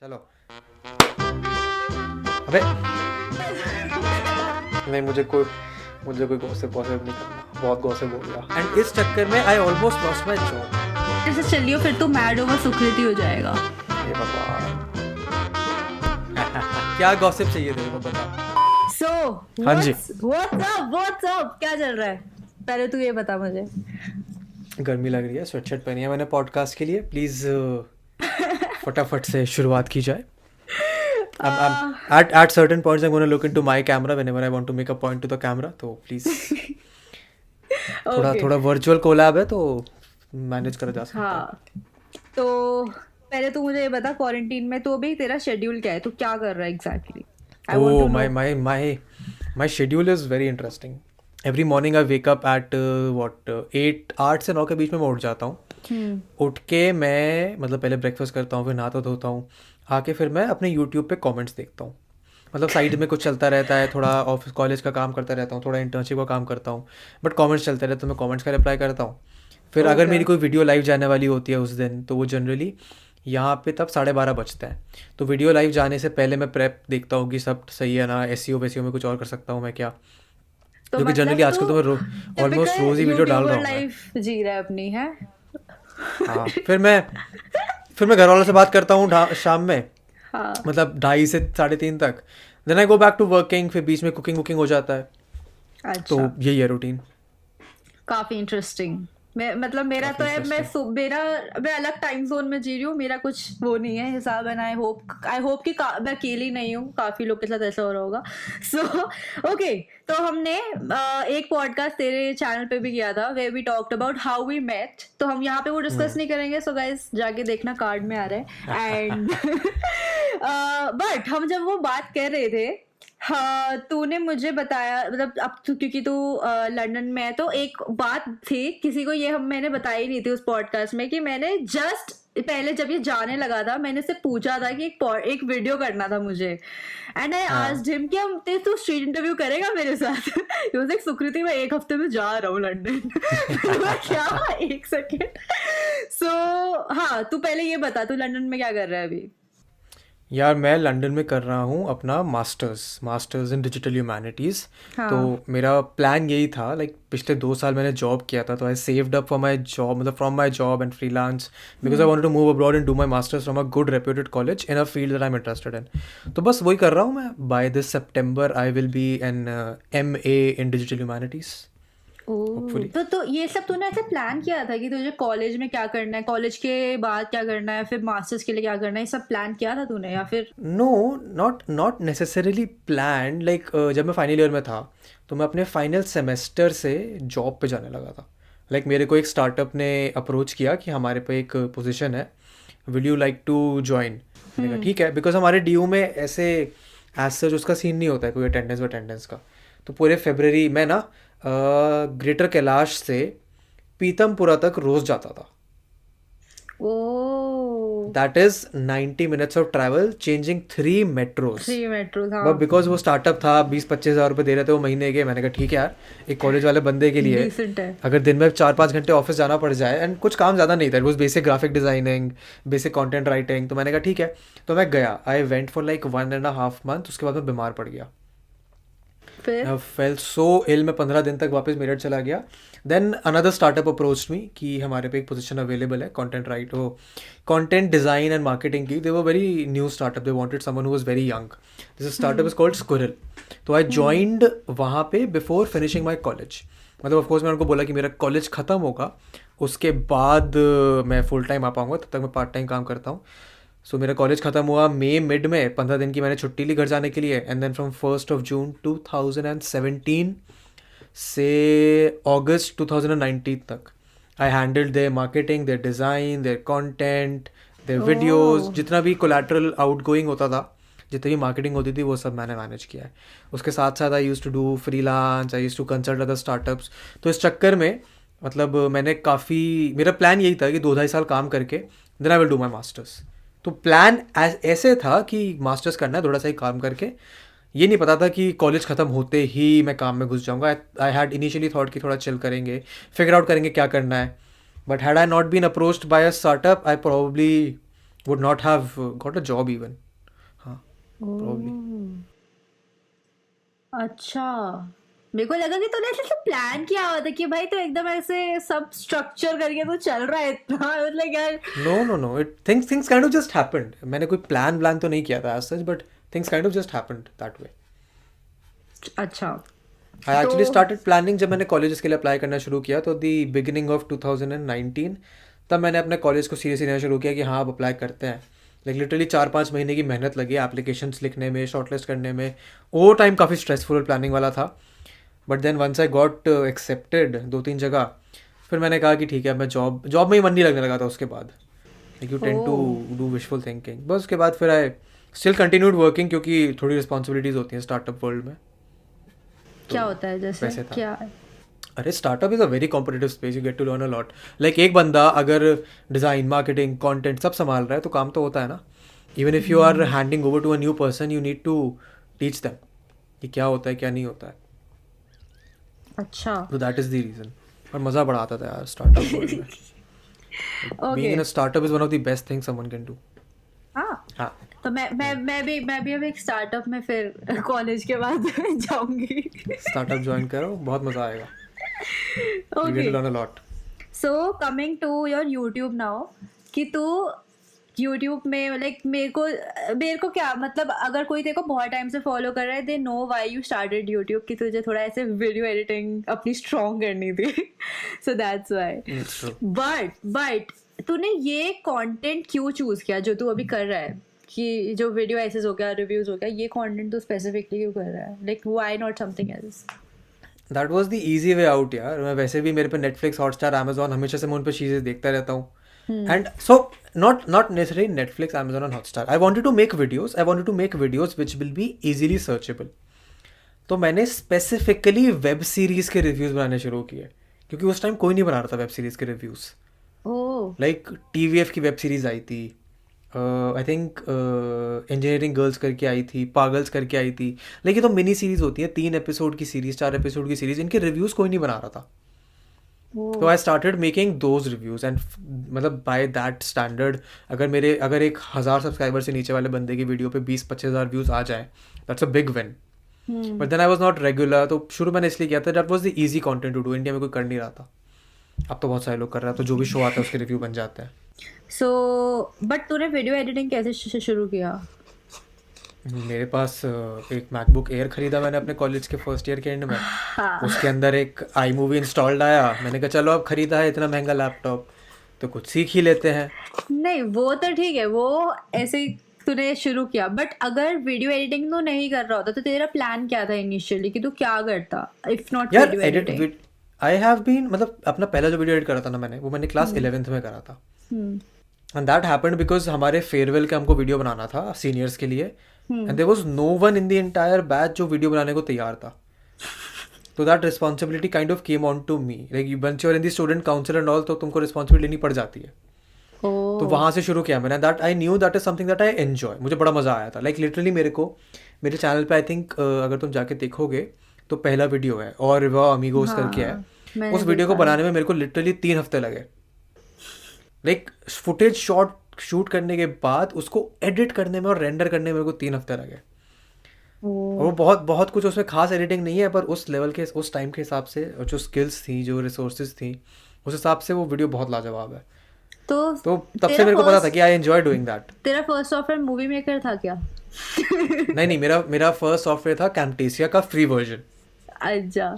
चलो। अबे नहीं, मुझे कोई गॉसिप नहीं करना, बहुत गॉसिप हो गया एंड इस चक्कर में I almost lost my job. ऐसे चलियो फिर तो मैड ओवर सुकृति हो जाएगा। हे भगवान। क्या गॉसिप चाहिए तेरे को, बता। सो हाँ जी। व्हाट्स अप क्या चल रहा है? पहले तू ये बता मुझे। गर्मी लग रही है, स्वेटशर्ट पहनी है मैंने पॉडकास्ट के लिए। प्लीज फटाफट से शुरुआत की जाए। At certain points I'm going to look into my camera whenever I want to make a point to the camera, तो प्लीज थोड़ा वर्चुअल कोलैब है तो मैनेज करा जा सकता है। हाँ, तो पहले तू मुझे ये बता, क्वारंटीन में तो अभी तेरा शेड्यूल क्या है? तू क्या कर रहा है exactly? Oh, my schedule is very interesting. Every morning I wake up at 8 से 9 के बीच में मैं उठ जाता हूँ। उठ के मैं मतलब पहले ब्रेकफास्ट करता हूँ, फिर नहाता धोता हूँ, आके फिर मैं अपने यूट्यूब पे कमेंट्स देखता हूँ। मतलब साइड में कुछ चलता रहता है, थोड़ा ऑफिस कॉलेज का काम करता रहता हूँ, थोड़ा इंटर्नशिप का काम करता हूँ, बट कमेंट्स चलते रहते हैं तो मैं कमेंट्स का रिप्लाई करता हूँ। फिर अगर मेरी कोई वीडियो लाइव जाने वाली होती है उस दिन, तो वो जनरली यहाँ पे तब 12:30 बजते हैं, तो वीडियो लाइव जाने से पहले मैं प्रेप देखता हूँ कि सब सही है ना, एसईओ वेसीओ में कुछ और कर सकता हूँ मैं क्या, तो जो कि जनरली आजकल तो मैं ऑलमोस्ट रोज ही वीडियो डाल रहा हूँ मैं। लाइफ जी रहा है अपनी, है? हाँ, फिर मैं घर वालों से बात करता हूँ शाम में, हाँ, मतलब 2:30 से 3:30 तक। Then I go back to working, फिर बीच में कुकिंग हो जाता है। तो अच्छा, यही है रूटीन। काफी इंटरेस्टिंग। मैं मतलब मेरा तो है, मैं अलग टाइम जोन में जी रही हूँ, मेरा कुछ वो नहीं है हिसाब है ना। आई होप कि मैं अकेली नहीं हूँ, काफी लोग के साथ ऐसा हो रहा होगा। सो ओके, तो हमने एक पॉडकास्ट तेरे चैनल पे भी किया था, way we talked about how we met, तो हम यहाँ पे वो डिस्कस नहीं करेंगे। सो गाइस जाके देखना, कार्ड में आ रहा है। एंड बट हम जब वो बात कर रहे थे, हाँ, तूने मुझे बताया, मतलब अब क्योंकि तू लंदन में है, तो एक बात थी, किसी को ये मैंने बताई नहीं थी उस पॉडकास्ट में, कि मैंने जस्ट पहले जब ये जाने लगा था, मैंने से पूछा था कि एक वीडियो करना था मुझे, एंड आई आस्क्ड हिम कि हम तू स्ट्रीट इंटरव्यू करेगा मेरे साथ? ही वाज लाइक, सुकृति मैं 1 हफ्ते में जा रहा हूँ लंदन। क्या? 1 सेकेंड। सो हाँ, तू पहले ये बता, तू लंदन में क्या कर रहा है अभी? यार मैं लंदन में कर रहा हूँ अपना मास्टर्स इन डिजिटल ह्यूमैनिटीज़। तो हाँ, मेरा प्लान यही था, लाइक पिछले 2 साल मैंने जॉब किया था, तो I saved up for my job, मतलब from my job and freelance, because I wanted to move abroad and do my masters from a good reputed college in a field that I am interested in. तो बस वही कर रहा हूँ मैं। By this September I will be an MA in digital humanities, hopefully. तो ये सब तूने ऐसे प्लान किया था कि तुझे कॉलेज में क्या करना है, कॉलेज के बाद क्या करना है, फिर मास्टर्स के लिए क्या करना है, ये सब प्लान किया था तूने, या फिर? No, not necessarily plan. Like जब मैं फाइनल ईयर में था, तो मैं अपने फाइनल सेमेस्टर से जॉब पे जाने लगा था। लाइक मेरे को एक स्टार्टअप ने अप्रोच किया कि हमारे पे एक पोजीशन है, will you like to join? मैंने कहा ठीक है, बिकॉज हमारे DU में ऐसे एज सच उसका सीन नहीं होता है कोई अटेंडेंस का। तो पूरे फरवरी में ना ग्रेटर कैलाश से पीतमपुरा तक रोज़ जाता था। Oh, that is 90 minutes of travel changing 3 metros. 3 metro था। बट बिकॉज वो स्टार्टअप था, 20-25 हज़ार रुपये दे रहे थे वो महीने के। मैंने कहा ठीक है यार, एक कॉलेज वाले बंदे के लिए डिसेंट है। अगर दिन में 4-5 घंटे ऑफिस जाना पड़ जाए, एंड कुछ काम ज़्यादा नहीं था, it was basic graphic designing, basic content writing. तो मैंने कहा ठीक है, तो मैं गया। I went for like 1.5 month। उसके बाद मैं बीमार पड़ गया। फिर आई फेल सो इल, मैं 15 दिन तक वापस मेरठ चला गया। Then another startup approach me कि हमारे पे एक पोजीशन अवेलेबल है कंटेंट डिज़ाइन एंड मार्केटिंग की। They were very new startup, they wanted someone who was very young. This startup is called Squirrel. तो आई जॉइंड वहाँ पे बिफोर फिनिशिंग माई कॉलेज। मतलब ऑफकोर्स मैंने उनको बोला कि मेरा कॉलेज ख़त्म होगा, उसके बाद मैं फुल टाइम आ पाऊँगा, तब तक मैं पार्ट टाइम काम करता हूँ। सो मेरा कॉलेज ख़त्म हुआ मई मिड में, 15 दिन की मैंने छुट्टी ली घर जाने के लिए। एंड देन फ्रॉम 1 June 2017 से अगस्त 2019 तक I handled their marketing, their design, their content, their videos, जितना भी कोलैटरल आउटगोइंग होता था, जितनी भी मार्केटिंग होती थी, वो सब मैंने मैनेज किया है। उसके साथ साथ I use to do freelance, I use to consult other startups. तो इस चक्कर में मतलब मैंने काफ़ी, मेरा प्लान यही था कि 2-2.5 साल काम करके then I will do my masters. तो प्लान ऐसे था कि मास्टर्स करना है, थोड़ा सा ही काम करके। ये नहीं पता था कि कॉलेज ख़त्म होते ही मैं काम में घुस जाऊंगा। आई हैड इनिशियली थॉट कि थोड़ा चिल करेंगे, फिगर आउट करेंगे क्या करना है। But had I not been approached by a startup, I probably would not have got a job even. हाँ, probably. अच्छा, मेरे को लगा कि तूने ऐसे प्लान किया हुआ था कि भाई तो एकदम ऐसे सब स्ट्रक्चर करके तो चल रहा है इतना, मतलब यार। No. Things kind of just happened. मैंने कोई plan तो नहीं किया था as such, but things kind of just happened that way. अच्छा, I actually तो started planning जब मैंने कॉलेजेस के लिए अप्लाई करना शुरू किया, तो दी बिगिनिंग ऑफ 2019 तब मैंने अपने कॉलेज को सीरियसली लेना शुरू किया कि हाँ अब अप्लाई करते हैं। लाइक लिटरली 4-5 महीने की मेहनत लगी एप्लीकेशंस लिखने में, शॉर्टलिस्ट करने में। वो टाइम काफ़ी स्ट्रेसफुल प्लानिंग वाला था, but then once I got accepted 2-3 जगह, फिर मैंने कहा कि ठीक है, मैं जॉब में ही मन नहीं लगने लगा था उसके बाद। Like you tend to do wishful thinking. बस उसके बाद फिर आई स्टिल कंटिन्यूड वर्किंग, क्योंकि थोड़ी रिस्पॉन्सिबिलिटीज़ होती हैं स्टार्टअप वर्ल्ड में। क्या होता है जैसे वैसे था। क्या? अरे startup is a very competitive space, you get to learn a lot. Like एक बंदा अगर डिज़ाइन, मार्केटिंग, कंटेंट सब संभाल रहा है तो काम तो होता है ना। Even if you are handing over to a new person, you need to teach them कि क्या होता है क्या नहीं होता है। अच्छा, तो दैट इज़ द रीज़न। और मज़ा बड़ा आता था यार स्टार्टअप वर्ल्ड में। Being in okay, a startup is one of the best things someone can do. हाँ। हाँ, तो मैं भी अब एक स्टार्टअप में फिर कॉलेज के बाद जाऊंगी। स्टार्टअप ज्वाइन करो, बहुत मज़ा आएगा। You get okay, to learn a lot. So coming to your YouTube now, कि तू यूट्यूब में लाइक मेरे को क्या मतलब, अगर कोई तेरे को बहुत टाइम से फॉलो कर रहा है, they know why you started YouTube, कि तुझे थोड़ा ऐसे वीडियो एडिटिंग अपनी स्ट्रॉन्ग करनी थी। So that's why. It's true. But तूने ये कंटेंट क्यों चूज किया जो तू अभी कर रहा है, कि जो वीडियो एसेस हो गया, रिव्यूज हो गया, ये कंटेंट तू स्पेसिफिकली क्यों कर रहा है? Like why not something else? That was the easy way out यार। मैं वैसे भी मेरे पे नेटफ्लिक्स, हॉटस्टार, अमेजॉन, हमेशा से मैं उन पर चीज़ें देखता रहता हूँ। And so not necessary Netflix, Amazon and Hotstar, I wanted to make videos which will be easily searchable. तो मैंने स्पेसिफिकली वेब सीरीज़ के रिव्यूज़ बनाने शुरू किए, क्योंकि उस टाइम कोई नहीं बना रहा था वेब सीरीज़ के रिव्यूज़। ओह, लाइक TVF की वेब सीरीज़ आई थी, आई थिंक इंजीनियरिंग गर्ल्स करके आई थी, पागल्स करके आई थी। लेकिन तो मिनी सीरीज़ होती है, 3 एपिसोड की सीरीज़, 4 एपिसोड की सीरीज़, इनके रिव्यूज़ कोई नहीं बना रहा था। तो I started making those reviews and मतलब बाय दैट स्टैंडर्ड, अगर एक 1000 सब्सक्राइबर से नीचे वाले बंदे की वीडियो पे 20-25 हज़ार व्यूज़ आ जाए, that's a big win. But then I was not regular, तो शुरू मैंने इसलिए किया था, that was the easy content to do. India में कोई कर नहीं रहा था, अब तो बहुत सारे लोग कर रहे हैं, तो जो भी शो आता है उसके रिव्यू बन जाते हैं। सो बट तूने वीडियो एडिटिंग कैसे शुरू किया? मेरे पास एक मैकबुक एयर खरीदा मैंने अपने कॉलेज के फर्स्ट ईयर के एंड में। हाँ, उसके अंदर एक iMovie इंस्टॉल्ड आया, मैंने कहा चलो अब खरीदा है इतना महंगा लैपटॉप, तो कुछ सीख ही लेते हैं। नहीं वो तो ठीक है, वो ऐसे ही तूने शुरू किया, बट अगर वीडियो एडिटिंग तो नहीं कर रहा होता तो तेरा प्लान क्या था इनिशियली, कि तू क्या करता इफ नॉट यार video editing? Edit I have been, मतलब अपना पहला जो वीडियो एडिट करा था ना मैंने, वो मैंने क्लास 11th में करा था। एंड दैट हैपेंड बिकॉज हमारे फेयरवेल का हमको वीडियो बनाना था सीनियर्स के लिए, and there was no one in the entire batch जो वीडियो बनाने को तैयार था। तो that responsibility kind of came on to me, like once you are in the student council and all, तो तुमको रिस्पॉन्सिबिलिटी लेनी पड़ जाती है। तो वहाँ से शुरू किया मैंने। That I knew that is something that I enjoy, मुझे बड़ा मज़ा आया था। लाइक लिटरली मेरे चैनल पे आई थिंक अगर तुम जाके देखोगे तो पहला वीडियो है और वह अमीगोस करके है। मैंने उस वीडियो को देखा है। बनाने में मेरे को लिटरली 3 हफ्ते लगे। लाइक फुटेज शूट करने के बाद उसको एडिट करने में और रेंडर करने में मेरे को 3 हफ्ते लगे। और वो बहुत बहुत कुछ उसमें खास एडिटिंग नहीं है, पर उस लेवल के उस टाइम के हिसाब से और जो स्किल्स थी, जो रिसोर्सेज थी, उस हिसाब से वो वीडियो बहुत लाजवाब है। तो तो तब से मेरे को पता था कि आई एंजॉय डूइंग दैट। तेरा फर्स्ट सॉफ्टवेयर मूवी मेकर था क्या? नहीं, मेरा फर्स्ट सॉफ्टवेयर था कैम्टेसिया का फ्री वर्जन। अच्छा,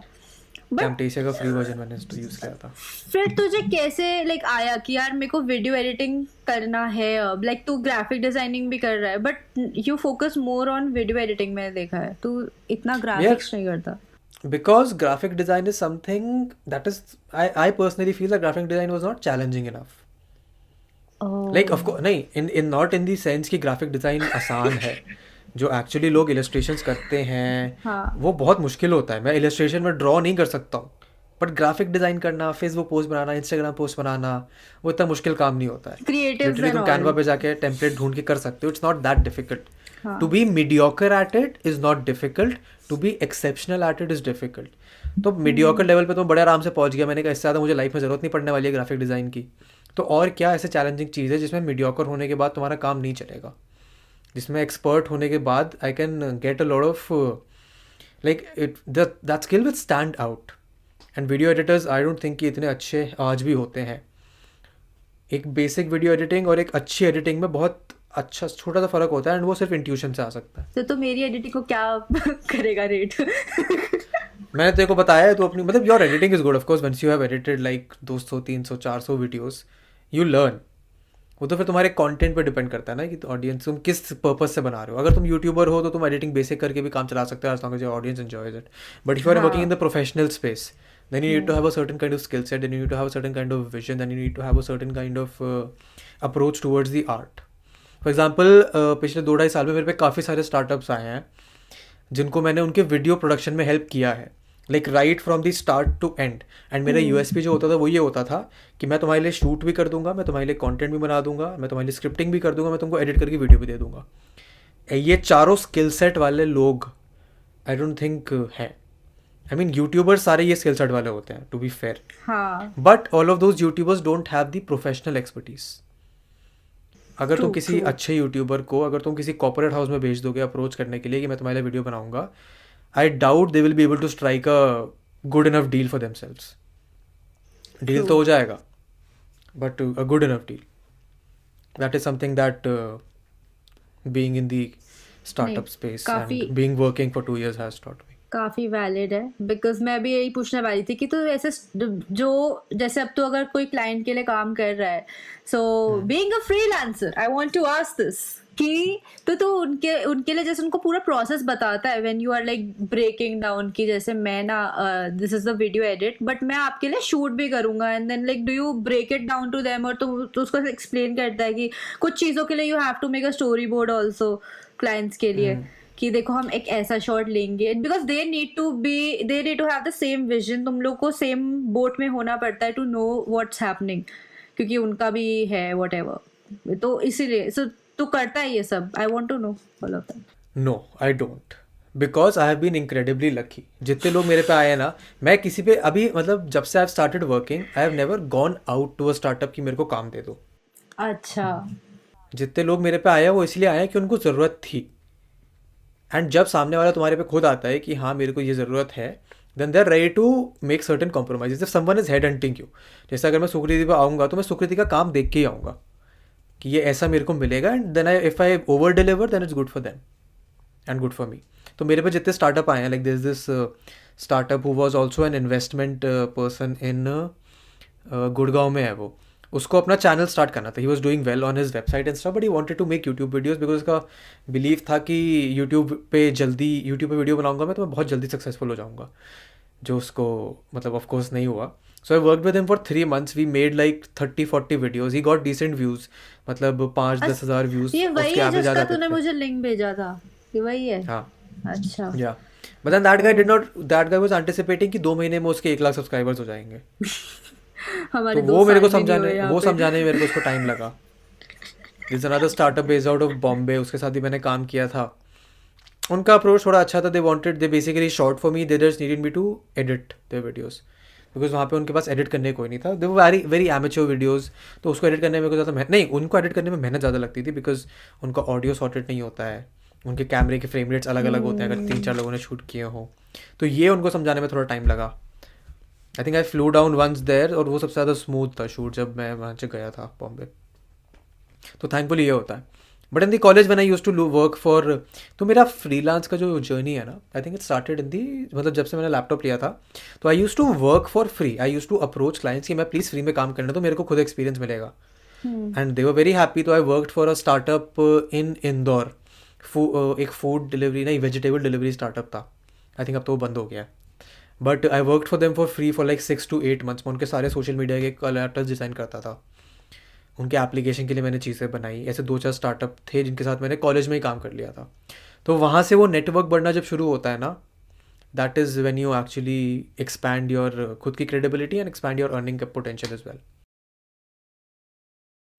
बट कैम्टेसिया का फ्री वर्जन मैंने यूज़ किया था। फिर तुझे कैसे लाइक आया कि यार मेरे को वीडियो एडिटिंग करना है अब? लाइक तू ग्राफिक डिजाइनिंग भी कर रहा है, but you focus more on video editing, मैंने देखा है तू इतना ग्राफिक्स नहीं करता। Because graphic design is something that is, I personally feel that graphic design was not challenging enough. Like of course नहीं, in not in the sense कि graphic design आसान है। जो एक्चुअली लोग इलस्ट्रेशंस करते हैं हाँ। वो बहुत मुश्किल होता है। मैं इलस्ट्रेशन में ड्रॉ नहीं कर सकता हूँ, बट ग्राफिक डिज़ाइन करना, फेसबुक पोस्ट बनाना, इंस्टाग्राम पोस्ट बनाना, वो इतना मुश्किल काम नहीं होता है। Creatives लिटरली and तुम all. कैनवा पे जाके टेम्पलेट ढूंढ के कर सकते हो। It's not that difficult. हाँ। To be mediocre at it is not difficult, to be exceptional at it is difficult. तो मीडियोकर लेवल पे तो बड़े आराम से पहुंच गया। मैंने कहा इससे ज़्यादा मुझे लाइफ में ज़रूरत नहीं पड़ने वाली है ग्राफिक डिज़ाइन की। तो और क्या ऐसे चैलेंजिंग चीज़ है जिसमें मीडियोकर होने के बाद तुम्हारा काम नहीं चलेगा, जिसमें एक्सपर्ट होने के बाद I can get a lot of like it that skill will stand out. And video editors I don't think कि इतने अच्छे आज भी होते हैं. एक बेसिक वीडियो एडिटिंग और एक अच्छी एडिटिंग में बहुत अच्छा छोटा सा फ़र्क होता है, एंड वो सिर्फ इंट्यूशन से आ सकता है. तो मेरी एडिटिंग को क्या करेगा रेट? मैंने तेरे को बताया है, तो अपनी मतलब your editing is good of course once you have edited like 200 300 400 videos you learn. वो तो फिर तुम्हारे कंटेंट पे डिपेंड करता है ना कि ऑडियंस तुम किस पर्पस से बना रहे हो. अगर तुम यूट्यूबर हो तो तुम एडिटिंग बेसिक करके भी काम चला सकते हो as long as your audience enjoys it. But if you are working in the professional space, then you need to have a certain kind of skill set, then you need to have a certain kind of vision, then you need to have a certain kind of approach towards the art. For example, पिछले 2-2.5 साल में मेरे पे काफ़ी सारे startups आए हैं जिनको मैंने उनके वीडियो प्रोडक्शन में हेल्प किया है, like right from the start to end. And मेरा यूएसपी जो होता था वो ये होता था कि मैं तुम्हारे लिए शूट भी कर दूंगा, मैं तुम्हारे लिए कंटेंट भी बना दूंगा, मैं तुम्हारे लिए स्क्रिप्टिंग भी कर दूंगा, मैं तुमको एडिट करके वीडियो भी दे दूंगा. ये चारों स्किल सेट वाले लोग आई डोंट थिंक हैं. आई मीन यूट्यूबर्स सारे ये स्किल सेट वाले होते हैं टू बी फेयर, हाँ but all of those YouTubers don't have the professional expertise. अगर तुम True, किसी true. अच्छे यूट्यूबर को अगर तुम किसी कॉर्पोरेट हाउस में भेज दोगे अप्रोच करने के लिए कि मैं तुम्हारे लिए वीडियो बनाऊंगा, I doubt they will be able to strike a good enough deal for themselves. Deal True. तो हो जाएगा but a good enough deal, that is something that being in the startup नहीं, स्पेस काफी and being working for 2 years has taught me. काफी valid है, because मैं भी यही पूछने वाली थी कि तो ऐसे जो जैसे अब तो अगर कोई क्लाइंट के लिए काम कर रहा है, so being a freelancer I want to ask this कि तो उनके लिए जैसे उनको पूरा प्रोसेस बताता है when you are like breaking down कि जैसे मैं ना this is the video edit but मैं आपके लिए शूट भी करूंगा, and then like do you break it down to them, और तो उसको एक्सप्लेन करता है कि कुछ चीज़ों के लिए you have to make a story board also clients के लिए कि देखो हम एक ऐसा शॉट लेंगे, because they need to have the same vision. तुम लोग को सेम बोट में होना पड़ता है टू नो व्हाट्स हैपनिंग, क्योंकि उनका भी है वट एवर. तो इसीलिए सो तू करता है ये सब. I want to know all of that. No I don't, because I have been incredibly lucky. जितने लोग मेरे पे आए हैं ना, मैं किसी पे अभी मतलब जब से I have started working I have never gone out to a startup कि मेरे को काम दे दो. अच्छा. जितने लोग मेरे पे आए हैं वो इसलिए आए हैं कि उनको ज़रूरत थी. एंड जब सामने वाला तुम्हारे पे खुद आता है कि हाँ मेरे को ये ज़रूरत है, then they are ready to make certain compromise. If someone is head hunting you, जैसे अगर मैं सुकृति पे आऊँगा तो मैं सुकृति का काम देख के ही आऊँगा कि ये ऐसा मेरे को मिलेगा, and then if I over deliver then it's good for them and good for me. तो मेरे पे जितने स्टार्टअप आए हैं, like this startup who was also an investment person in Gurgaon में है, वो उसको अपना चैनल स्टार्ट करना था. He was doing well on his website and stuff, but he wanted to make YouTube videos because उसका बिलीव था कि यूट्यूब पे वीडियो बनाऊंगा मैं तो मैं बहुत जल्दी सक्सेसफुल हो जाऊंगा, जो उसको मतलब ऑफ कोर्स नहीं हुआ. So I work with him for 3 months. We made like 30-40 videos. He got decent views, मतलब 5-10 हज़ार व्यूज. ये वही है जिसका तूने मुझे लिंक भेजा था, ये वही है. हाँ अच्छा. Yeah but then that guy was anticipating कि 2 महीने में उसके 1 लाख सब्सक्राइबर्स हो जाएंगे. हमारे तो 2 वो मेरे को साल भी नहीं हुए समझाने यहाँ वो पे. समझाने में मेरे को उसको टाइम लगा. This another startup based out of Bombay, उसके साथ ही मैंने काम किया था. उनका अप्रोच थोड़ा अच्छा था. They basically shot for me, they just needed me to edit their videos because वहाँ पे उनके पास एडिट करने कोई नहीं था. They were very amateur videos, तो उसको एडिट करने में कोई ज़्यादा नहीं, उनको एडिट करने में मेहनत ज़्यादा लगती थी बिकॉज उनका ऑडियो सॉर्टेड नहीं होता है, उनके कैमरे के फ्रेम रेट्स अलग अलग होते हैं अगर 3-4 लोगों ने शूट किए हो. तो ये उनको समझाने में थोड़ा टाइम लगा. I think I flew down once there, और वो सबसे ज़्यादा स्मूथ था शूट जब मैं वहाँ से गया था बॉम्बे. तो थैंकफुली ये होता है. But in the college when I used to work for, तो मेरा फ्रीलांस का जो जर्नी है ना, I think it started in the मतलब जब से मैंने लैपटॉप लिया था तो I used to work for free. I used to approach clients कि मैं प्लीज़ फ्री में काम करना, तो मेरे को खुद एक्सपीरियंस मिलेगा. And they were very happy. तो I worked for a startup in Indore. एक फूड डिलीवरी नहीं वेजिटेबल डिलीवरी स्टार्टअप था. आई थिंक अब तो वो बंद हो गया है. But I worked for them for free for like 6 to 8 months. मैं उनके सारे सोशल मीडिया के कोलैटरल्स डिज़ाइन करता था. उनके एप्लीकेशन के लिए मैंने चीज़ें बनाई. ऐसे 2-4 स्टार्टअप थे जिनके साथ मैंने कॉलेज में ही काम कर लिया था. तो वहाँ से वो नेटवर्क बढ़ना जब शुरू होता है ना, that is when you actually expand your खुद की credibility and expand your earning potential as well.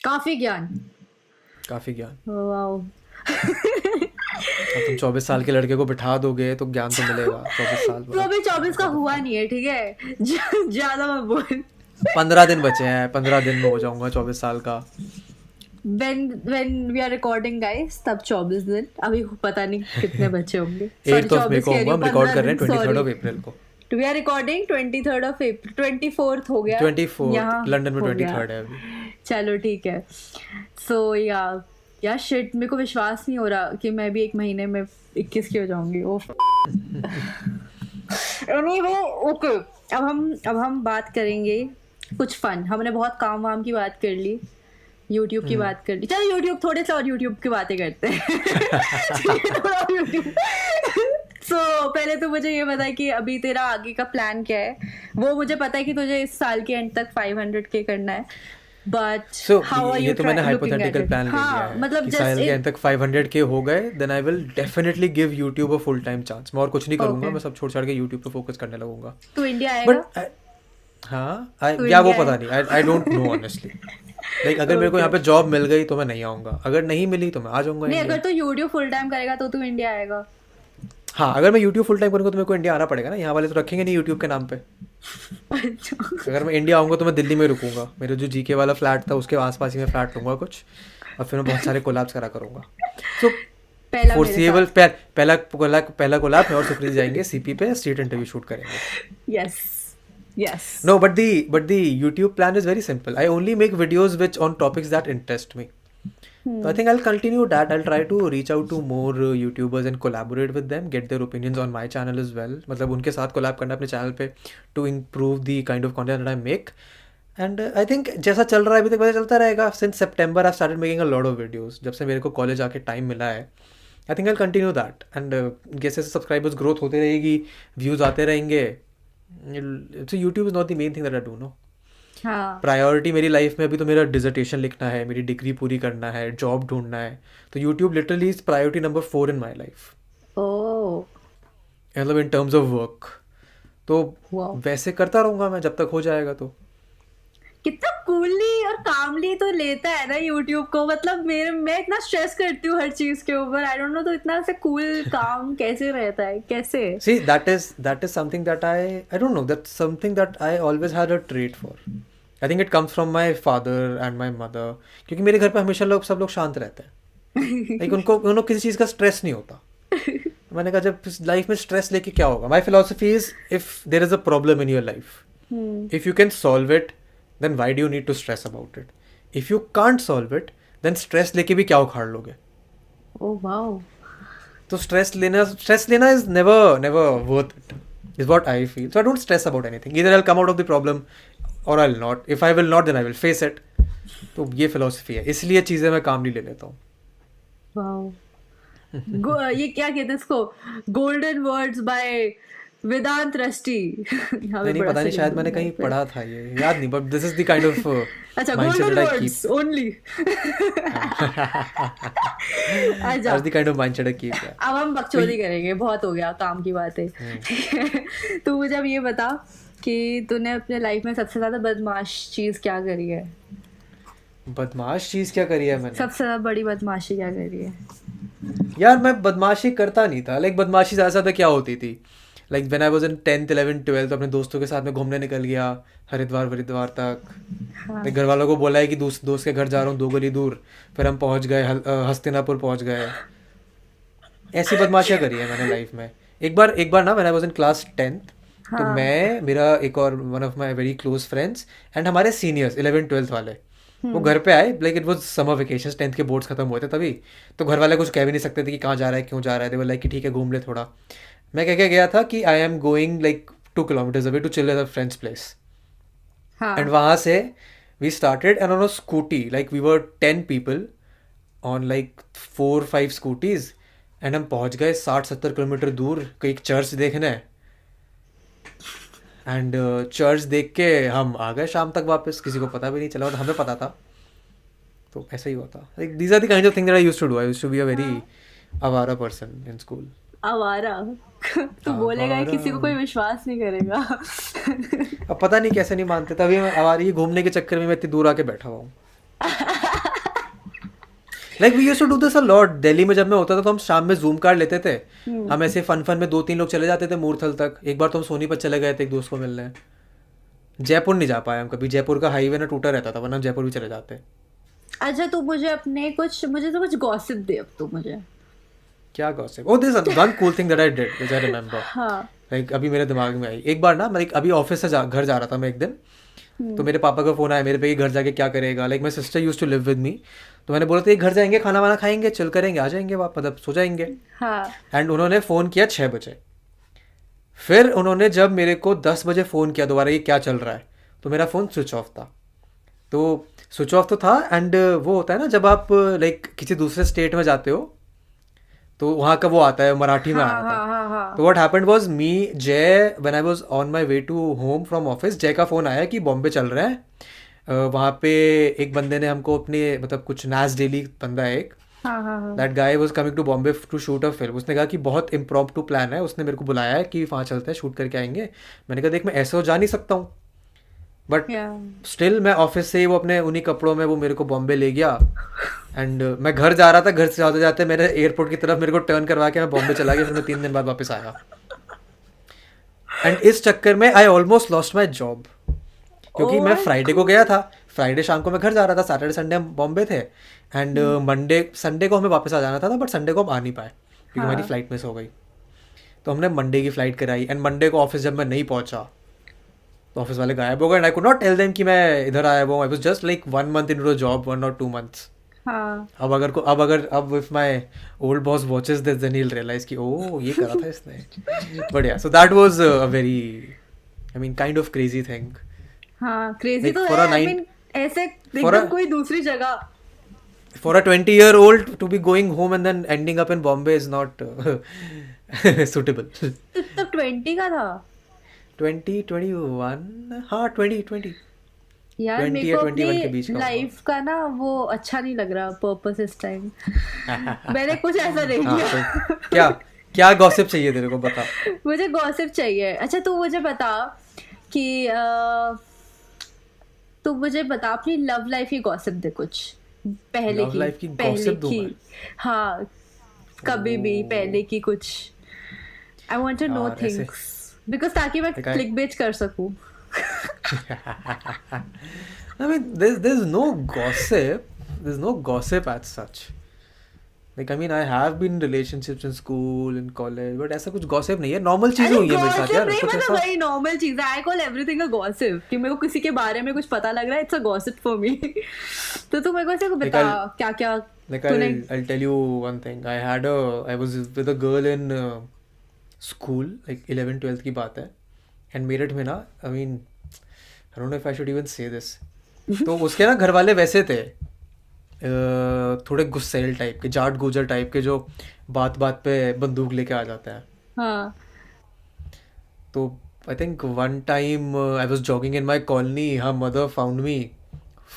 काफी ज्ञान. वाओ. अब तुम 24 साल के लड़के को बिठा दोगे तो ज्ञान तो मिलेगा 24 साल तो अभी 24 का हुआ नहीं है, ठीक है. ज्यादा मत बोल. 15 दिन बचे हैं, 15 दिन में हो जाऊंगा 24 साल का। when we are recording guys तब 24 दिन, अभी पता नहीं कितने बचे होंगे। 8th ऑफ मे को होगा, हम रिकॉर्ड कर रहे हैं 23rd ऑफ अप्रैल को। We are recording 23rd of April, 24th हो गया, 24 लंदन में 23rd है अभी। चलो ठीक है। सो या शिट, मेरे को विश्वास नहीं हो रहा कि मैं भी 1 महीने में 21 की हो जाऊंगी। ओह एनीवे ओके, अब हम बात करेंगे कुछ फन। हमने बहुत काम वाम की बात कर ली, यूट्यूब की बात कर ली। चलो यूट्यूब, थोड़े से और यूट्यूब की बातें करते हैं। थोड़ा यूट्यूब। सो पहले तो मुझे ये बता कि अभी तेरा आगे का प्लान क्या है। वो मुझे पता है कि तुझे इस साल के एंड तक 500K करना है, बट हाउ आर यू? ये तो मैंने हाइपोथेटिकल प्लान ले लिया है, मतलब कि साल के एंड तक 500K हो गए, then I will definitely give YouTube a full time chance. मैं और कुछ नहीं करूंगा, मैं सब छोड़ छाड़ के यूट्यूब पे फोकस करने लगूंगा। तू इंडिया आएगा? हाँ, या वो पता नहीं, I don't know honestly. Like अगर मेरे को यहाँ पे जॉब मिल गई तो मैं नहीं आऊंगा, अगर नहीं मिली तो मैं आ जाऊंगा। नहीं, अगर तू यूट्यूब फुल टाइम करेगा तो तू इंडिया आएगा? हाँ, अगर मैं यूट्यूब फुल टाइम करूंगा तो मेरे को इंडिया आना पड़ेगा ना, यहाँ वाले तो रखेंगे नहीं यूट्यूब के नाम पे। अगर मैं इंडिया आऊंगा तो मैं दिल्ली में रुकूंगा, मेरे जो जीके वाला फ्लैट था उसके आसपास ही मैं फ्लैट लूंगा कुछ, और फिर मैं बहुत सारे कोलैब्स करूंगा। सो फोर्सिएबल पहला कोलैब मैं और सुप्रीत जाएंगे सीपी पे, स्ट्रीट इंटरव्यू शूट करेंगे। Yes. No, but the YouTube plan is very simple. I only make videos which on topics that interest me. So I think I'll continue that. I'll try to reach out to more YouTubers and collaborate with them, get their opinions on my channel as well. मतलब उनके साथ collab करना अपने channel पे to improve the kind of content that I make. And I think जैसा चल रहा है अभी तक वैसा चलता रहेगा. Since September I've started making a lot of videos. जब से मेरे को college आके time मिला है, I think I'll continue that. And जैसे subscribers growth होते रहेगी, views आते रहेंगे. So YouTube is not the main thing that I do, no. हाँ. प्रायोरिटी मेरी लाइफ में अभी तो मेरा डिसर्टेशन लिखना है, मेरी डिग्री पूरी करना है, जॉब ढूंढना है, तो YouTube literally is priority number 4 in my life. मतलब इन टर्म्स ऑफ वर्क। तो वैसे करता रहूंगा मैं जब तक हो जाएगा। तो कितना कूलली और कामली तो लेता है ना यूट्यूब को। मतलब मैं इतना स्ट्रेस करती हूँ हर चीज के ऊपर, आई डोंट नो, तो इतना से कूल काम कैसे रहता है, कैसे? See, that is something that I don't know, that's something that I always had a trait for. I think it comes from my father and my mother, क्योंकि मेरे घर पे हमेशा सब लोग शांत रहते हैं। Like उनको किसी चीज़ का स्ट्रेस नहीं होता। मैंने कहा जब लाइफ में स्ट्रेस लेके क्या होगा? My philosophy is, if there is a problem in your life, if you can solve it, then why do you need to stress about it? If you can't solve it, then stress लेके भी क्या उखाड़ लोगे? Oh wow. तो stress लेना is never worth it, is what I feel. So I don't stress about anything. Either I'll come out of the problem or I'll not. If I will not, then I will face it. तो ये philosophy है, इसलिए चीज़ें मैं काम नहीं ले लेता हूँ। Wow. ये क्या कहते हैं इसको? Golden words by वेदांत रष्टी। नहीं पता नहीं, शायद मैंने कहीं पढ़ा था, ये याद नहीं, but this is the kind of अच्छा, golden words only. That's the kind of mindset I keep. अब हम बकचोदी करेंगे, बहुत हो गया काम की बातें। तू मुझे अब ये बता कि तूने अपने लाइफ में सबसे ज्यादा बदमाश चीज क्या करी है? बदमाश चीज क्या करी है मैंने? सबसे ज्यादा बड़ी बदमाशी क्या करी है? यार मैं बदमाशी करता नहीं था। लाइक बदमाशी ज्यादा ज्यादा क्या होती थी, like when I was in 10th 11th 12th अपने दोस्तों के साथ में घूमने निकल गया हरिद्वार तक। हाँ. घर वालों को बोला है कि दोस्त के घर जा रहा हूँ 2 गली दूर, फिर हम पहुँच गए हस्तिनापुर पहुँच गए। ऐसी बदमाशियाँ करी है मैंने लाइफ में। एक बार ना, when I was in class 10th, तो मैं, मेरा एक और one of my very close friends and हमारे सीनियर्स 11th 12th वाले, वो घर पे आए। Like it was summer vacations, 10th के बोर्ड्स खत्म हुए थे तभी, तो घर वाले कुछ कह भी नहीं सकते थे कि कहाँ जा रहा है, क्यों जा रहा है। दे वर लाइक कि ठीक है घूम ले थोड़ा। मैं कह के गया था कि I am going like 2 kilometers away to chill at a friends place. And वहाँ से we started and on a Scooty, like we were 10 people on like 4-5 Scooties, and हम पहुँच गए 60-70 किलोमीटर दूर कहीं एक चर्च देखने। एंड चर्च देख के हम आ गए शाम तक वापस, किसी को पता भी नहीं चला और हमें पता था। तो ऐसा ही हुआ था। Like these are the kind of thing that I used to do. I used to be a very आवारा पर्सन इन स्कूल। आवारा? तू बोलेगा किसी को कोई विश्वास नहीं करेगा। अब पता नहीं कैसे नहीं मानते, तभी मैं आवारी घूमने के चक्कर में मैं इतनी दूर आके बैठा हुआ हूँ। Like we used to do this a lot. Delhi में जब मैं होता था तो हम शाम में जूम कार्ड लेते थे, हम ऐसे फन में 2-3 लोग चले जाते थे मूर्थल तक। एक बार तो हम सोनीपत चले गए थे एक दोस्त को मिलने। जयपुर नहीं जा पाए हम कभी, जयपुर का हाईवे ना टूटा रहता था, वरना हम जयपुर भी चले जाते। अच्छा तू मुझे तो कुछ गॉसिप दे अब तू मुझे। क्या gossip? Oh, this one cool thing that I did which I remember, हाँ। लाइक अभी मेरे दिमाग में आई। एक बार ना मैं अभी ऑफिस से घर जा रहा था मैं एक दिन, तो मेरे पापा का फ़ोन आया मेरे पे कि घर जाके क्या करेगा। Like my sister use to live with me, तो मैंने बोला था घर जाएंगे, खाना वाना खाएंगे, चिल करेंगे, आ जाएंगे वापस, मतलब सो जाएंगे। हाँ। एंड उन्होंने फ़ोन किया 6 बजे। फिर उन्होंने जब मेरे को 10 बजे फ़ोन किया दोबारा, ये क्या चल रहा है, तो मेरा फ़ोन स्विच ऑफ था। तो स्विच ऑफ तो था, एंड वो होता है ना जब आप लाइक किसी दूसरे स्टेट में जाते हो तो वहाँ का वो आता है, मराठी में हाँ आया था। हाँ हाँ हाँ। तो what happened was me Jay when I was on my way to home from office, Jay का फ़ोन आया कि बॉम्बे चल रहे हैं। वहाँ पे एक बंदे ने हमको अपने मतलब कुछ नाज डेली बंदा है एक, हाँ हाँ हाँ। That guy was coming to Bombay to shoot a film. उसने कहा कि बहुत इम्प्रॉम्प्टू प्लान है, उसने मेरे को बुलाया है कि वहाँ चलते हैं, शूट करके आएंगे। मैंने कहा देख मैं ऐसे हो जा नहीं सकता हूँ, बट या स्टिल मैं ऑफिस से ही वो अपने उन्हीं कपड़ों में वो मेरे को बॉम्बे ले गया। एंड मैं घर जा रहा था, घर से जाते जाते मेरे एयरपोर्ट की तरफ मेरे को टर्न करवा के मैं बॉम्बे चला गया। फिर मैं 3 दिन बाद वापस आया, एंड इस चक्कर में I almost lost my job, क्योंकि मैं फ्राइडे को गया था, फ्राइडे शाम को मैं घर जा रहा था, सैटरडे संडे हम बॉम्बे थे, एंड मंडे संडे को हमें वापस आ जाना था, बट संडे को हम आ नहीं पाए क्योंकि हमारी फ्लाइट मिस हो गई। तो हमने मंडे की फ़्लाइट कराई, एंड मंडे को ऑफिस जब मैं नहीं पहुंचा तो ऑफिस वाले गायब हो गए, and I could not tell them कि मैं इधर आया हुआ हूँ। I was just like 1 month in job, 1 or 2 months। हाँ। अब if my old boss watches this then he will realize कि ओह ये करा था इसने। But yeah, so that was a very, I mean kind of crazy thing. हाँ crazy Like तो for है, a आई nine, मीन ऐसे for एकदम a कोई दूसरी जगह। for a 20-year-old to be going home and then ending up in Bombay is not suitable। तो तब 20 का था 2021, हाँ 2020, यार। 20 मेरे या को 21 के बीच अपनी का होगा। लाइफ का ना वो अच्छा नहीं लग रहा पर्पस इस टाइम। मैंने कुछ ऐसा नहीं हाँ किया। तो क्या क्या गॉसिप चाहिए तेरे को, बता। मुझे गॉसिप चाहिए। अच्छा तू मुझे बता कि तू मुझे बता अपनी लव लाइफ की गॉसिप दे कुछ, पहले लव की लाइफ की पहले गॉसिप दूं की। मैं? हाँ कभी भी पहले की कुछ। आई वांट टू नो यार ऐसे थिंग्स बिकॉज ताकि मैं like I क्लिक बेच कर सकूं। I mean there's no gossip, there's no gossip as such। Like I mean I have been in relationships in school in college, but ऐसा कुछ gossip नहीं है, नॉर्मल चीजें अरे हुई है मेरे साथ गॉसिप यार, नहीं, कुछ मतलब ऐसा। वही नॉर्मल चीज है। I call everything a gossip कि मेरे को किसी के बारे में कुछ पता लग रहा है, it's a gossip for me. तो तू मेरे को ऐसे बता क्या क्या Like तूने। I'll tell you one thing। I was with a girl in school, like 11 12 की बात है, and मेरठ में ना, I mean I don't know if I should even say this। तो उसके ना घर वाले वैसे थे, थोड़े गुस्सैल टाइप के, जाट गुजर टाइप के, जो बात बात पे बंदूक लेके आ जाते हैं। हाँ तो I think one time I was jogging in my colony, her mother found me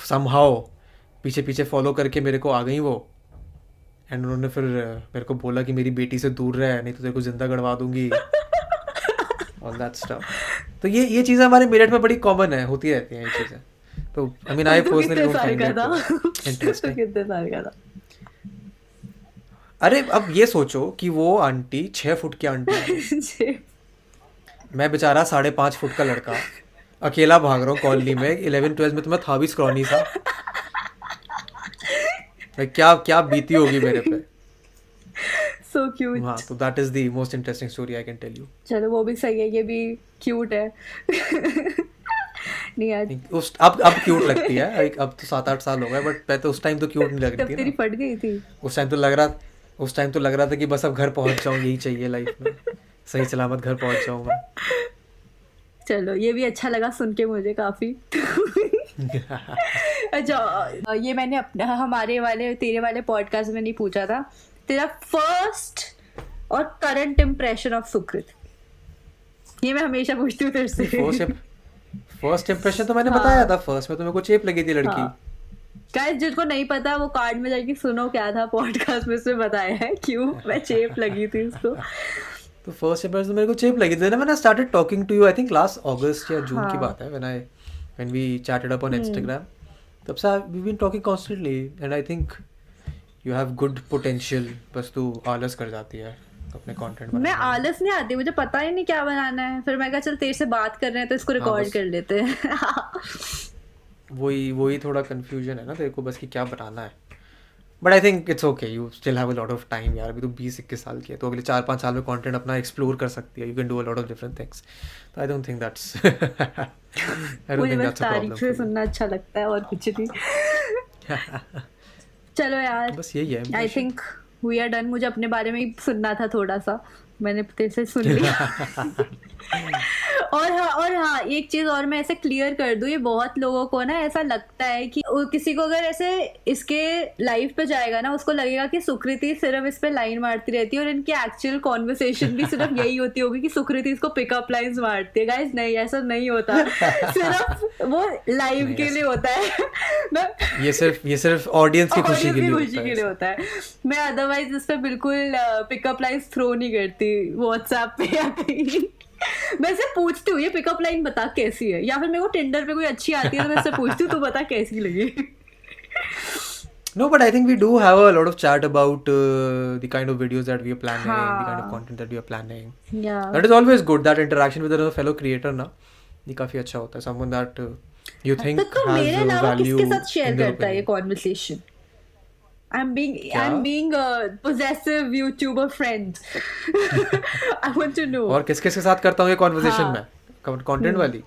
somehow, पीछे पीछे फॉलो करके मेरे को आ गई वो, एंड उन्होंने फिर मेरे को बोला कि मेरी बेटी से दूर रह, नहीं तो तेरे को जिंदा गड़वा दूंगी, ऑल दैट स्टफ। तो ये चीज़ें हमारे मेरठ में बड़ी कॉमन है, होती रहती हैं ये चीज़ें। तो आई मीन आई तू पर्सनली कितने डोंट साल फाइंड का इट था? तू इंटरेस्टिंग। कितने साल का था? अरे अब ये सोचो कि वो आंटी 6 फुट की आंटी है, मैं बेचारा 5.5 फुट का लड़का अकेला भाग रहा हूँ कॉलोनी में, 11 12 में तो मैं था भी स्क्रॉनी सा। क्या क्या बीती होगी मेरे पे। So cute. हाँ तो that is the most interesting story I can tell you. चलो वो भी सही है, ये भी क्यूट है। नहीं यार उस अब क्यूट लगती है, अब तो 7 8 साल हो गए, बट पहले तो उस टाइम तो क्यूट नहीं लग तब रही थी तेरी ना। फट गई थी। उस टाइम तो लग रहा था कि बस अब घर पहुंच जाऊँ, यही चाहिए लाइफ में, सही सलामत घर पहुंच जाऊँ मैं। चलो ये भी अच्छा लगा सुन के मुझे काफी। अच्छा ये मैंने अपने हमारे वाले तेरे वाले पॉडकास्ट में नहीं पूछा था, तेरा फर्स्ट और करंट इम्प्रेशन ऑफ सुकृत, ये मैं हमेशा पूछती हूँ तेरे से। फर्स्ट इम्प्रेशन तो मैंने बताया था, फर्स्ट में तो मेरे को चेप लगी थी लड़की। गाइस जिनको नहीं पता वो कार्ड में जाके सुनो क्या था पॉडकास्ट में, उसमें बताया है क्यों मैं चेप लगी थी उसको। तो फर्स्ट इम्प्रेशन तो मेरे को चेप लगी थी when I started talking to you, I think last August या जून की बात है, when we chatted up on Instagram. तब से we been talking constantly, and I think you have good potential, बस तू आलस कर जाती है। अपने कंटेंट मैं बनाने में। आलस नहीं आती, मुझे पता ही नहीं क्या बनाना है, फिर मैं कहा चल तेरे से बात कर रहे हैं तो इसको रिकॉर्ड बस कर लेते हैं। वही थोड़ा कंफ्यूजन है ना तेरे को बस कि क्या बनाना है। But I think it's okay, you still have a lot of time यार, अभी तो 20-21 साल की है, तो अगले 4-5 साल में कंटेंट अपना एक्सप्लोर कर सकती है, you can do a lot of different things, तो I don't think that's I don't मुझे थिंक बस दैट्स अ प्रॉब्लम तारीफ से फॉर सुनना अच्छा लगता है और कुछ नहीं। यू। चलो यार, बस यही है I impression। Think we are done. मुझे अपने बारे में ही सुनना था थोड़ा सा, मैंने तेरे से सुन लिया। और हाँ एक चीज और मैं ऐसे क्लियर कर दूं, ये बहुत लोगों को ना ऐसा लगता है कि किसी को अगर ऐसे इसके लाइव पे जाएगा ना, उसको लगेगा कि सुकृति सिर्फ इस पे लाइन मारती रहती है और इनकी एक्चुअल कॉन्वर्सेशन भी सिर्फ यही होती होगी कि सुकृति इसको पिकअप लाइंस मारती है। गाइस नहीं, ऐसा नहीं होता, सिर्फ वो लाइव नहीं के लिए ऐसा, होता है। ये सिर्फ ऑडियंस की खुशी ऑडियंस के की लिए खुशी होता के है लिए ऐसा। होता है। मैं अदरवाइज इस पे बिल्कुल पिकअप लाइन्स थ्रो नहीं करती व्हाट्सएप पे या कहीं। मैं इससे पूछती हूँ ये पिकअप लाइन बता कैसी है, या फिर मेरे को टिंडर पे कोई अच्छी आती है तो मैं इससे पूछती हूँ तू बता कैसी लगी। No, but I think we do have a lot of chat about the kind of videos that we are planning, the kind of हाँ content that we are planning. या That is always good. That interaction with another fellow creator ना, ये काफी अच्छा होता है. Someone that you तो think तू has मेरे अलावा value किसके साथ शेयर in their करता है ये opinion. कॉन्वर्सेशन? I'm क्या? being a possessive YouTuber friend. I want to know. और किस के साथ करता हूँ ये कॉन्वर्सेशन हाँ में कंटेंट वाली?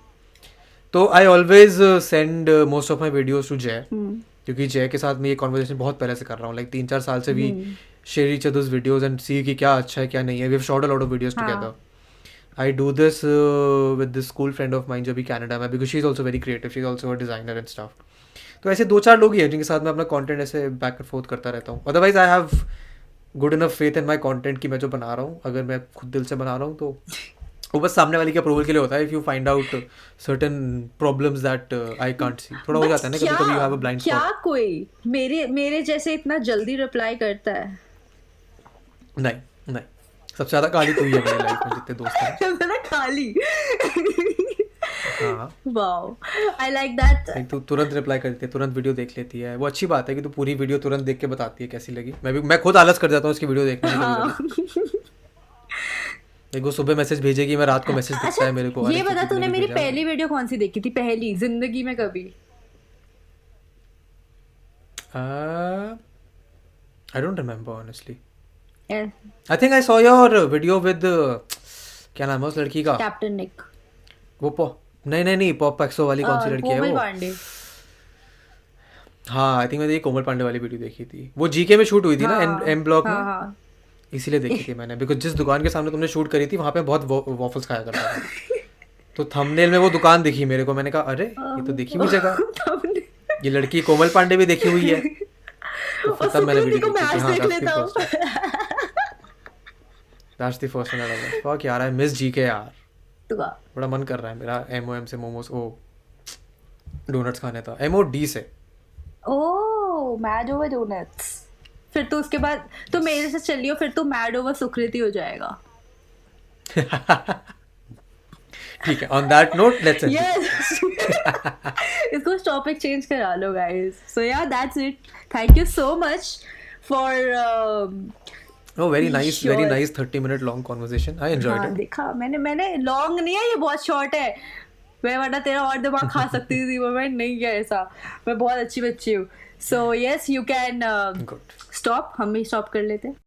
तो I always send most of my videos to Jay, क्योंकि जय के साथ मैं ये कॉन्वर्सेशन बहुत पहले से कर रहा हूँ, लाइक 3-4 साल से भी share each others videos and see कि क्या अच्छा है क्या नहीं है. We have shot a lot of videos together. I do this with this school friend of mine जो भी कनाडा में, because she is also very creative, she is also a designer and stuff. तो ऐसे 2-4 लोग ही हैं जिनके साथ मैं अपना कंटेंट ऐसे बैक एंड फोर्थ करता रहता हूँ. Otherwise I have good enough faith in my content कि मैं जो बना रहा हूँ, अगर मैं खुद दिल से बना रहा हूँ तो वो बस सामने वाले के अप्रूवल के लिए होता है. If you find out certain problems that I can't see, थोड़ा हो बट जाता है ना कभी कभी, यू हैव अ ब्लाइंड क्या स्पॉट. कोई मेरे जैसे इतना जल्दी रिप्लाई करता है? नहीं, सबसे ज्यादा कहानी तू ही है मेरी लाइफ में जितने दोस्त हैं. मैंने खाली हाँ, wow, I like that. Like तू तुरंत रिप्लाई करती है, तुरंत वीडियो देख लेती है. वो अच्छी बात है कि तू पूरी वीडियो तुरंत देख के बताती है कैसी लगी. मैं खुद आलस कर जाता हूँ इसकी वीडियो देखने में कभी-कभी. एक वो सुबह मैसेज भेजेगी, मैं रात को मैसेज दिखता है मेरे को. ये अरे बता कितने तूने बजे मेरी भेजा? पहली वीडियो कौन सी देखी थी, पहली जिंदगी में कभी? I don't remember honestly. Captain I think I saw your video with क्या नाम है उस लड़की का? निक, वो नहीं पॉप एक्सो वाली कौन सी लड़की है कोमल वो? पांडे। हाँ, आई थिंक मैंने ये कोमल पांडे वाली वीडियो देखी थी. वो जीके में शूट हुई थी ना, एम ब्लॉक में. हाँ इसीलिए देखी थी मैंने, बिकॉज जिस दुकान के सामने तुमने शूट करी थी वहाँ पे बहुत वॉफल्स खाया करता था. तो थंबनेल में वो दुकान दिखी मेरे को, मैंने कहा अरे ये तो देखी हुई जगह, ये लड़की कोमल पांडे भी देखी हुई है. तो तब मैंने वीडियो देखी थी. हाँ, that's the first one I was like, fuck यार, I miss GK यार. बड़ा मन कर रहा है मेरा MOM से मोमोज वो डोनट्स खाने था. MOD से. ओह मैड ओवर डोनट्स। फिर तो उसके बाद तो मेरे से चलियो, फिर तो मैड ओवर सुकृति हो जाएगा। ठीक है, on that note let's end. Yes. इसको टॉपिक चेंज करा लो गाइस. सो या that's it. Thank you so much for Oh, very nice, Sure. very nice 30-minute long conversation. I enjoyed हाँ it. देखा मैंने लॉन्ग नहीं है ये, बहुत शॉर्ट है. मैं वरना तेरा और दिमाग खा सकती थी वो, मैं नहीं किया ऐसा. मैं बहुत अच्छी बच्ची हूँ. So yes you can Good. Stop, हम भी स्टॉप कर लेते हैं.